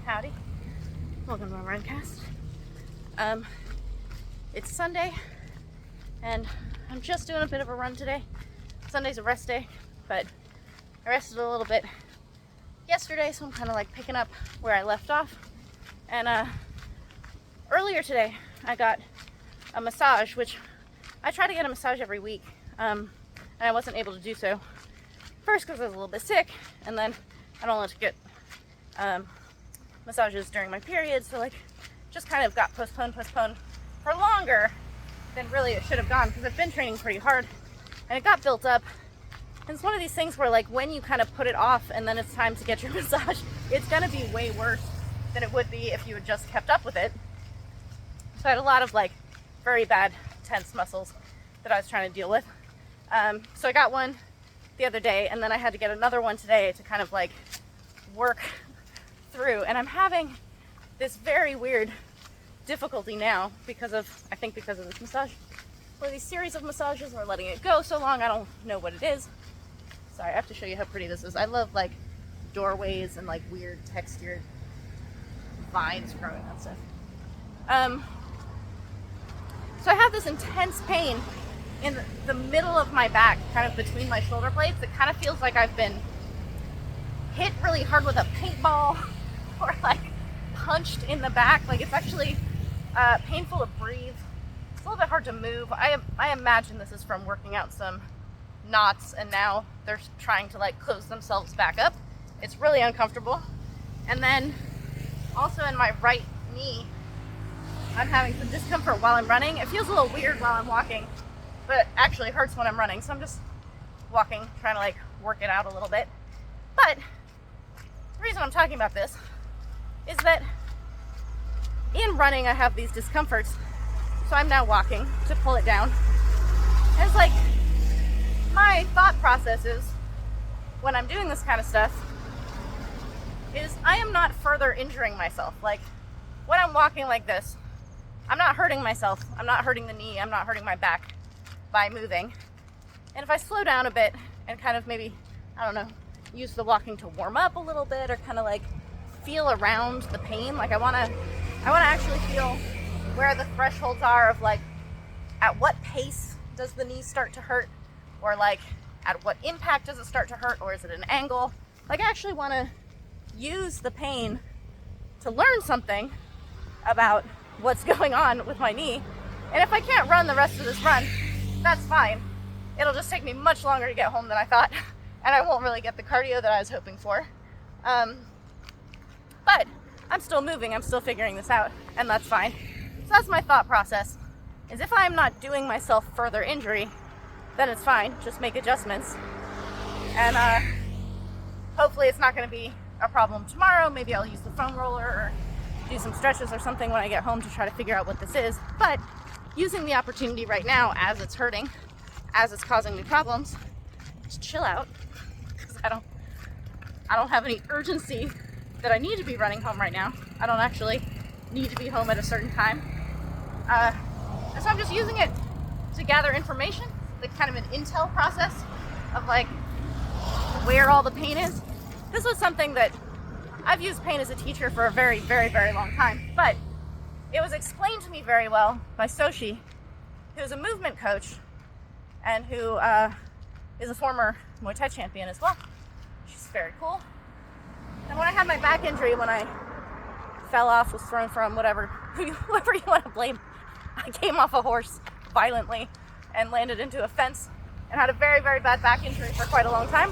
Howdy. Welcome to my Run Cast. It's Sunday, and I'm just doing a bit of a run today. Sunday's a rest day, but I rested a little bit yesterday, so I'm kind of like picking up where I left off. And earlier today, I got a massage, which I try to get a massage every week, and I wasn't able to do so. First, because I was a little bit sick, and then I don't like to get massages during my period, so like just kind of got postponed for longer than really it should have gone, because I've been training pretty hard and it got built up. And it's one of these things where like when you kind of put it off and then it's time to get your massage, it's gonna be way worse than it would be if you had just kept up with it. So I had a lot of like very bad tense muscles that I was trying to deal with. So I got one the other day, and then I had to get another one today to kind of like work through. And I'm having this very weird difficulty now because of this massage, or these series of massages. We're letting it go so long, I don't know what it is. Sorry, I have to show you how pretty this is. I love like doorways and like weird textured vines growing on stuff. So I have this intense pain in the middle of my back, kind of between my shoulder blades. It kind of feels like I've been hit really hard with a paintball or like punched in the back. Like it's actually painful to breathe. It's a little bit hard to move. I imagine this is from working out some knots, and now they're trying to like close themselves back up. It's really uncomfortable. And then also in my right knee, I'm having some discomfort while I'm running. It feels a little weird while I'm walking, but it actually hurts when I'm running. So I'm just walking, trying to like work it out a little bit. But the reason I'm talking about this is that in running, I have these discomforts. So I'm now walking to pull it down. And it's like, my thought process is, when I'm doing this kind of stuff, is I am not further injuring myself. Like, when I'm walking like this, I'm not hurting myself. I'm not hurting the knee. I'm not hurting my back by moving. And if I slow down a bit and kind of maybe, I don't know, use the walking to warm up a little bit, or kind of like feel around the pain. Like I want to actually feel where the thresholds are of like, at what pace does the knee start to hurt, or like at what impact does it start to hurt, or is it an angle? Like I actually want to use the pain to learn something about what's going on with my knee. And if I can't run the rest of this run, that's fine. It'll just take me much longer to get home than I thought, and I won't really get the cardio that I was hoping for. But I'm still moving, I'm still figuring this out, and that's fine. So that's my thought process, is if I'm not doing myself further injury, then it's fine, just make adjustments. And hopefully it's not gonna be a problem tomorrow. Maybe I'll use the foam roller or do some stretches or something when I get home to try to figure out what this is. But using the opportunity right now, as it's hurting, as it's causing me problems, just chill out, because I don't have any urgency that I need to be running home right now. I don't actually need to be home at a certain time. And so I'm just using it to gather information, like kind of an intel process of like where all the pain is. This was something that I've used pain as a teacher for a very, very, very long time, but it was explained to me very well by Soshi, who's a movement coach and who is a former Muay Thai champion as well. She's very cool. And when I had my back injury, when I fell off, was thrown from whoever you want to blame, I came off a horse violently and landed into a fence and had a very, very bad back injury for quite a long time.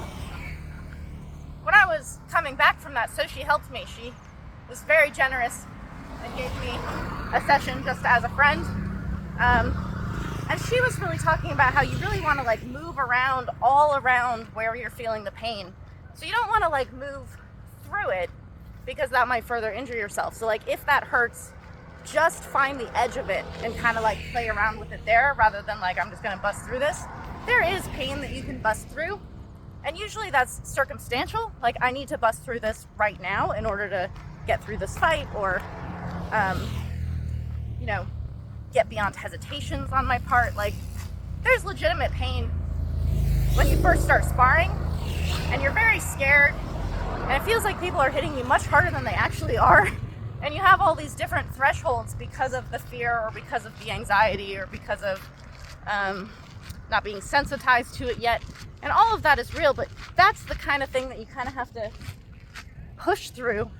When I was coming back from that, so she helped me. She was very generous and gave me a session just as a friend. And she was really talking about how you really want to like move around all around where you're feeling the pain. So you don't want to like move through it, because that might further injure yourself. So like if that hurts, just find the edge of it and kind of like play around with it there, rather than like, I'm just going to bust through this. There is pain that you can bust through. And usually that's circumstantial. Like I need to bust through this right now in order to get through this fight, or, get beyond hesitations on my part. Like there's legitimate pain when you first start sparring and you're very scared And it feels like people are hitting you much harder than they actually are. And you have all these different thresholds because of the fear or because of the anxiety or because of not being sensitized to it yet. And all of that is real, but that's the kind of thing that you kind of have to push through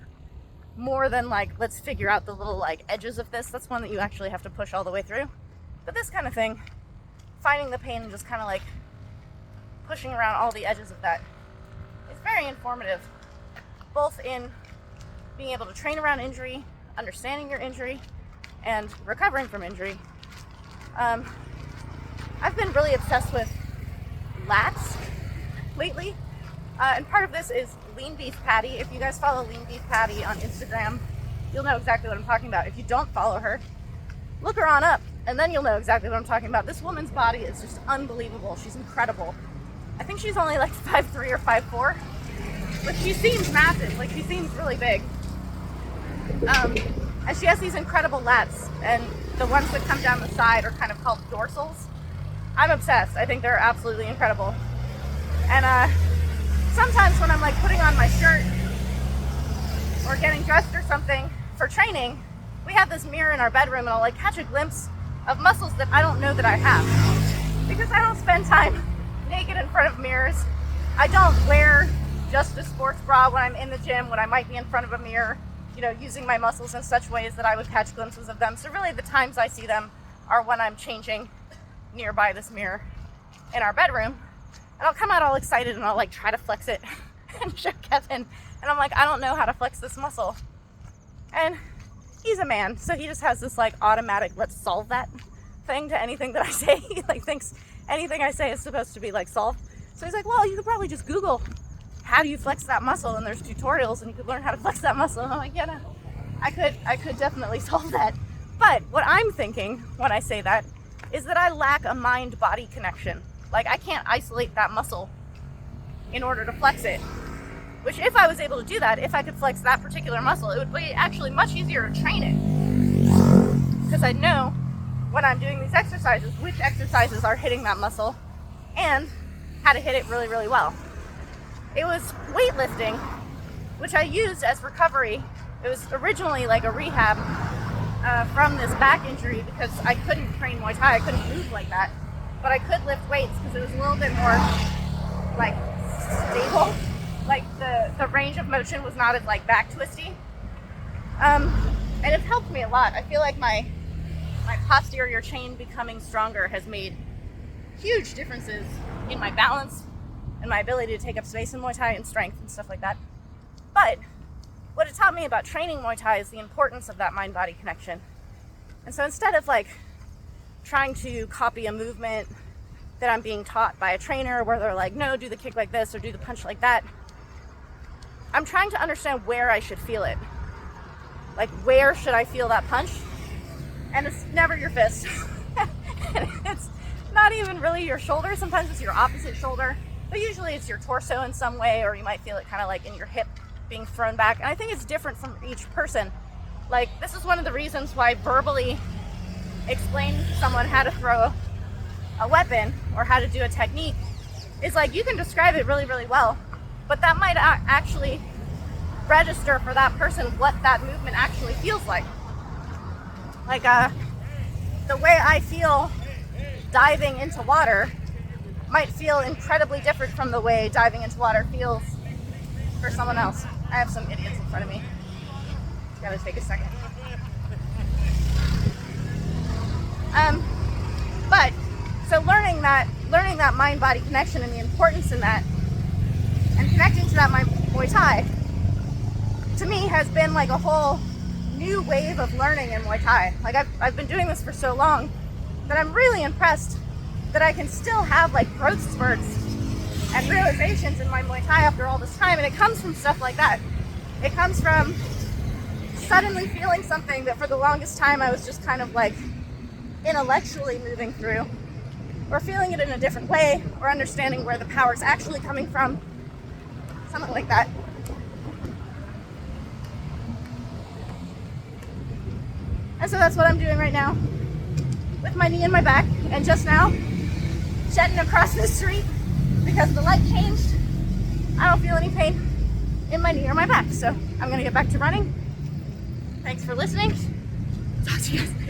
more than like, let's figure out the little like edges of this. That's one that you actually have to push all the way through. But this kind of thing, finding the pain and just kind of like pushing around all the edges of that is very informative, both in being able to train around injury, understanding your injury, and recovering from injury. I've been really obsessed with lats lately, and part of this is Lean Beef Patty. If you guys follow Lean Beef Patty on Instagram, you'll know exactly what I'm talking about. If you don't follow her, look her on up, and then you'll know exactly what I'm talking about. This woman's body is just unbelievable. She's incredible. I think she's only like 5'3" or 5'4", but she seems massive. Like, she seems really big. And she has these incredible lats, and the ones that come down the side are kind of called dorsals. I'm obsessed. I think they're absolutely incredible. And sometimes when I'm like putting on my shirt or getting dressed or something for training, we have this mirror in our bedroom, and I'll like catch a glimpse of muscles that I don't know that I have, because I don't spend time naked in front of mirrors. I don't wear just a sports bra when I'm in the gym, when I might be in front of a mirror, you know, using my muscles in such ways that I would catch glimpses of them. So really the times I see them are when I'm changing nearby this mirror in our bedroom, and I'll come out all excited and I'll like try to flex it and show Kevin, and I'm like, I don't know how to flex this muscle. And he's a man, so he just has this like automatic let's solve that thing to anything that I say. He like thinks anything I say is supposed to be like solved. So he's like, well, you could probably just Google how do you flex that muscle, and there's tutorials and you could learn how to flex that muscle. And I'm like, yeah, no, I could definitely solve that. But what I'm thinking when I say that is that I lack a mind-body connection. Like, I can't isolate that muscle in order to flex it. Which, if I was able to do that, if I could flex that particular muscle, it would be actually much easier to train it. Because I'd know when I'm doing these exercises, which exercises are hitting that muscle and how to hit it really, really well. It was weightlifting, which I used as recovery. It was originally like a rehab from this back injury, because I couldn't train Muay Thai. I couldn't move like that. But I could lift weights because it was a little bit more like stable. Like the range of motion was not as like back twisty. And it helped me a lot. I feel like my posterior chain becoming stronger has made huge differences in my balance and my ability to take up space in Muay Thai and strength and stuff like that. But what it taught me about training Muay Thai is the importance of that mind-body connection. And so instead of like trying to copy a movement that I'm being taught by a trainer where they're like, no, do the kick like this or do the punch like that, I'm trying to understand where I should feel it. Like, where should I feel that punch? And it's never your fist. It's not even really your shoulder. Sometimes it's your opposite shoulder, but usually it's your torso in some way, or you might feel it kind of like in your hip being thrown back. And I think it's different from each person. Like, this is one of the reasons why verbally explaining to someone how to throw a weapon or how to do a technique is like, you can describe it really, really well, but that might actually register for that person what that movement actually feels like. Like, the way I feel diving into water might feel incredibly different from the way diving into water feels for someone else. I have some idiots in front of me. Gotta take a second. But so learning that mind-body connection and the importance in that, and connecting to that Muay Thai, to me has been like a whole new wave of learning in Muay Thai. Like, I've been doing this for so long that I'm really impressed that I can still have like growth spurts and realizations in my Muay Thai after all this time. And it comes from stuff like that. It comes from suddenly feeling something that for the longest time I was just kind of like intellectually moving through, or feeling it in a different way, or understanding where the power is actually coming from, something like that. And so that's what I'm doing right now with my knee in my back, and just now jetting across the street because the light changed. I don't feel any pain in my knee or my back. So I'm gonna get back to running. Thanks for listening. Talk to you guys.